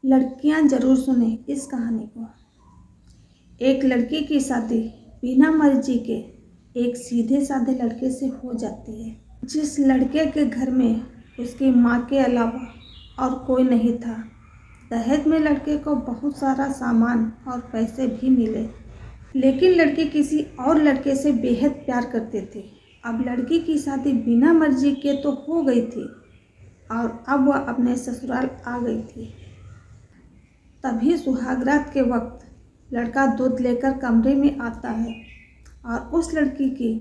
लड़कियां जरूर सुने इस कहानी को। एक लड़की की शादी बिना मर्जी के एक सीधे साधे लड़के से हो जाती है, जिस लड़के के घर में उसकी माँ के अलावा और कोई नहीं था। दहेज में लड़के को बहुत सारा सामान और पैसे भी मिले, लेकिन लड़की किसी और लड़के से बेहद प्यार करती थी। अब लड़की की शादी बिना मर्जी के तो हो गई थी और अब वह अपने ससुराल आ गई थी। तभी सुहागरात के वक्त लड़का दूध लेकर कमरे में आता है और उस लड़की की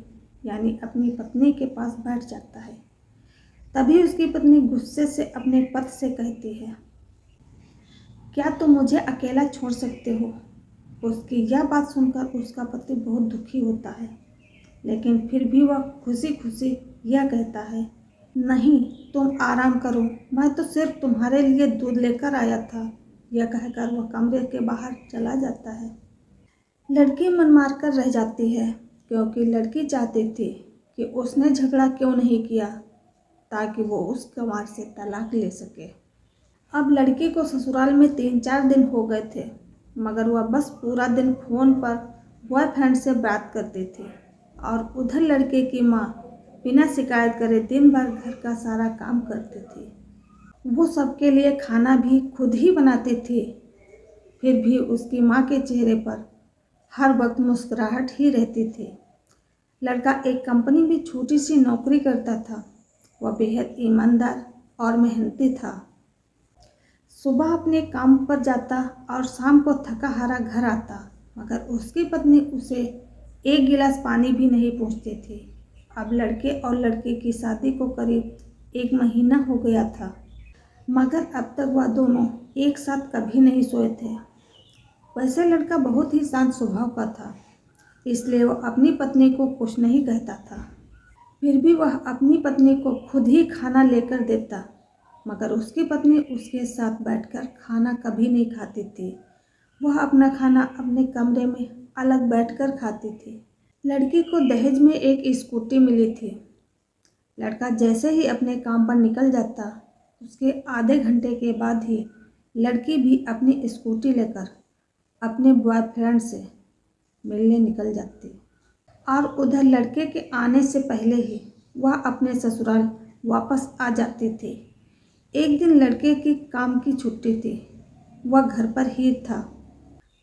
यानी अपनी पत्नी के पास बैठ जाता है। तभी उसकी पत्नी गुस्से से अपने पति से कहती है, क्या तुम मुझे अकेला छोड़ सकते हो? उसकी यह बात सुनकर उसका पति बहुत दुखी होता है, लेकिन फिर भी वह खुशी खुशी यह कहता है, नहीं तुम आराम करो, मैं तो सिर्फ तुम्हारे लिए दूध लेकर आया था। यह कहकर वह कमरे के बाहर चला जाता है। लड़की मन मार कर रह जाती है, क्योंकि लड़की चाहती थी कि उसने झगड़ा क्यों नहीं किया ताकि वो उस गंवार से तलाक ले सके। अब लड़की को ससुराल में 3-4 दिन हो गए थे, मगर वह बस पूरा दिन फ़ोन पर बॉयफ्रेंड से बात करती थी और उधर लड़के की माँ बिना शिकायत करे दिन भर घर का सारा काम करती थी। वो सबके लिए खाना भी खुद ही बनाती थी। फिर भी उसकी माँ के चेहरे पर हर वक्त मुस्कुराहट ही रहती थी। लड़का एक कंपनी में छोटी सी नौकरी करता था। वह बेहद ईमानदार और मेहनती था। सुबह अपने काम पर जाता और शाम को थका हारा घर आता, मगर उसकी पत्नी उसे एक गिलास पानी भी नहीं पूछती थी। अब लड़के और लड़की की शादी को करीब 1 महीना हो गया था, मगर अब तक वह दोनों एक साथ कभी नहीं सोए थे। वैसे लड़का बहुत ही शांत स्वभाव का था, इसलिए वह अपनी पत्नी को कुछ नहीं कहता था। फिर भी वह अपनी पत्नी को खुद ही खाना लेकर देता, मगर उसकी पत्नी उसके साथ बैठकर खाना कभी नहीं खाती थी। वह अपना खाना अपने कमरे में अलग बैठकर खाती थी। लड़की को दहेज में एक स्कूटी मिली थी। लड़का जैसे ही अपने काम पर निकल जाता, उसके आधे घंटे के बाद ही लड़की भी अपनी स्कूटी लेकर अपने बॉयफ्रेंड से मिलने निकल जाती और उधर लड़के के आने से पहले ही वह अपने ससुराल वापस आ जाती थी। एक दिन लड़के की काम की छुट्टी थी, वह घर पर ही था।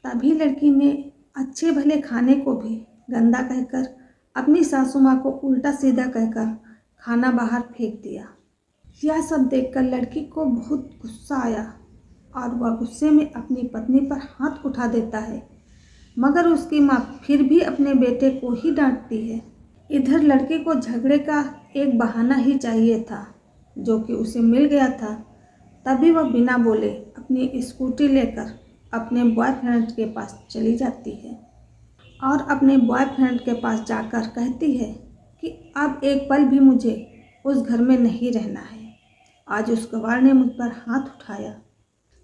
तभी लड़की ने अच्छे भले खाने को भी गंदा कहकर अपनी सासू माँ को उल्टा सीधा कहकर खाना बाहर फेंक दिया। यह सब देखकर लड़की को बहुत गुस्सा आया और वह गुस्से में अपनी पत्नी पर हाथ उठा देता है, मगर उसकी माँ फिर भी अपने बेटे को ही डांटती है। इधर लड़के को झगड़े का एक बहाना ही चाहिए था, जो कि उसे मिल गया था। तभी वह बिना बोले अपनी स्कूटी लेकर अपने बॉयफ्रेंड के पास चली जाती है और अपने बॉयफ्रेंड के पास जाकर कहती है कि अब एक पल भी मुझे उस घर में नहीं रहना है। आज उस गवार ने मुझ पर हाथ उठाया।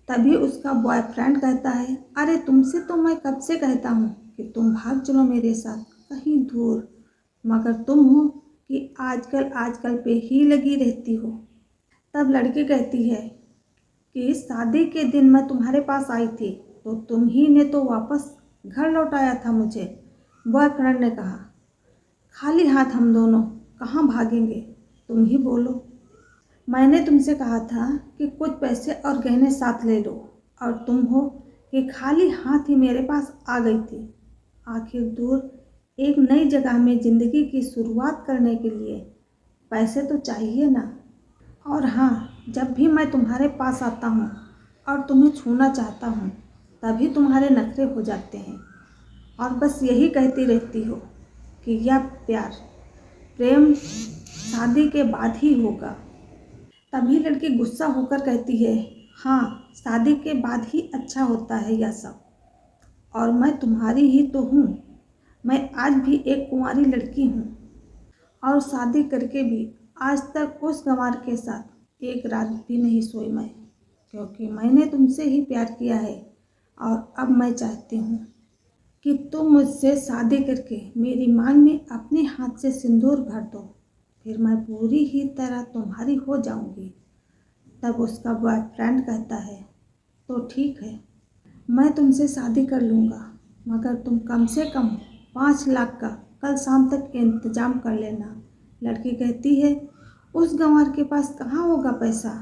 तभी उसका बॉयफ्रेंड कहता है, अरे तुमसे तो मैं कब से कहता हूँ कि तुम भाग चलो मेरे साथ कहीं दूर, मगर तुम हो कि आजकल पे ही लगी रहती हो। तब लड़की कहती है कि शादी के दिन मैं तुम्हारे पास आई थी तो तुम ही ने तो वापस घर लौटाया था मुझे। बॉयफ्रेंड ने कहा, खाली हाथ हम दोनों कहाँ भागेंगे, तुम ही बोलो। मैंने तुमसे कहा था कि कुछ पैसे और गहने साथ ले लो, और तुम हो कि खाली हाथ ही मेरे पास आ गई थी। आखिर दूर एक नई जगह में ज़िंदगी की शुरुआत करने के लिए पैसे तो चाहिए ना। और हाँ, जब भी मैं तुम्हारे पास आता हूँ और तुम्हें छूना चाहता हूँ, तभी तुम्हारे नखरे हो जाते हैं और बस यही कहती रहती हो कि यह प्रेम शादी के बाद ही होगा। तभी लड़की गुस्सा होकर कहती है, हाँ शादी के बाद ही अच्छा होता है यह सब, और मैं तुम्हारी ही तो हूँ। मैं आज भी एक कुंवारी लड़की हूँ और शादी करके भी आज तक उस गंवार के साथ एक रात भी नहीं सोई मैं, क्योंकि मैंने तुमसे ही प्यार किया है और अब मैं चाहती हूँ कि तुम मुझसे शादी करके मेरी मांग में अपने हाथ से सिंदूर भर दो, फिर मैं पूरी ही तरह तुम्हारी हो जाऊंगी। तब उसका बॉयफ्रेंड कहता है, तो ठीक है, मैं तुमसे शादी कर लूँगा, मगर तुम कम से कम 5 लाख का कल शाम तक इंतजाम कर लेना। लड़की कहती है, उस गंवार के पास कहाँ होगा पैसा?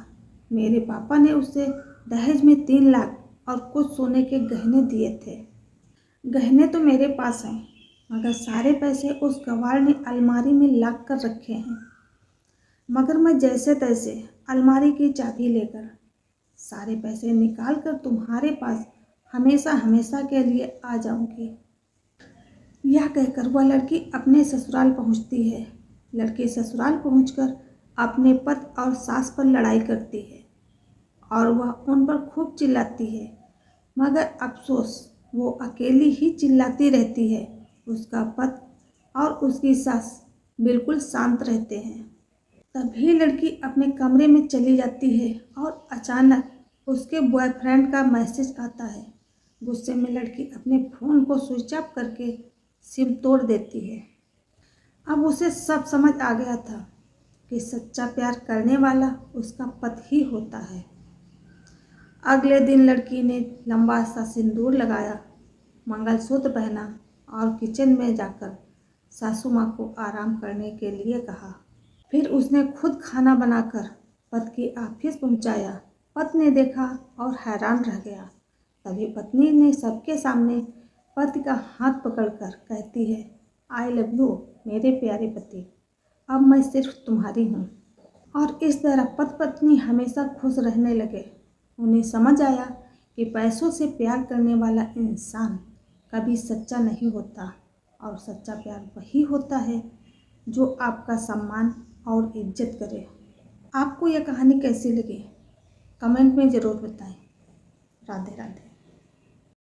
मेरे पापा ने उसे दहेज में 3 लाख और कुछ सोने के गहने दिए थे। गहने तो मेरे पास हैं, मगर सारे पैसे उस गंवार ने अलमारी में लाक कर रखे हैं। मगर मैं जैसे तैसे अलमारी की चाबी लेकर सारे पैसे निकाल कर तुम्हारे पास हमेशा हमेशा के लिए आ जाऊंगी। यह कहकर वह लड़की अपने ससुराल पहुंचती है। लड़की ससुराल पहुंचकर अपने पति और सास पर लड़ाई करती है और वह उन पर खूब चिल्लाती है, मगर अफसोस वो अकेली ही चिल्लाती रहती है। उसका पति और उसकी सास बिल्कुल शांत रहते हैं। तभी लड़की अपने कमरे में चली जाती है और अचानक उसके बॉयफ्रेंड का मैसेज आता है। गुस्से में लड़की अपने फ़ोन को स्विच ऑफ करके सिम तोड़ देती है। अब उसे सब समझ आ गया था कि सच्चा प्यार करने वाला उसका पति ही होता है। अगले दिन लड़की ने लंबा सा सिंदूर लगाया, मंगलसूत्र पहना और किचन में जाकर सासू माँ को आराम करने के लिए कहा। फिर उसने खुद खाना बनाकर पति के ऑफिस पहुँचाया। पति ने देखा और हैरान रह गया। तभी पत्नी ने सबके सामने पति का हाथ पकड़कर कहती है, आई लव यू मेरे प्यारे पति, अब मैं सिर्फ तुम्हारी हूँ। और इस तरह पति पत्नी हमेशा खुश रहने लगे। उन्हें समझ आया कि पैसों से प्यार करने वाला इंसान कभी सच्चा नहीं होता और सच्चा प्यार वही होता है जो आपका सम्मान और इज्जत करे। आपको यह कहानी कैसी लगी? कमेंट में ज़रूर बताएं। राधे राधे।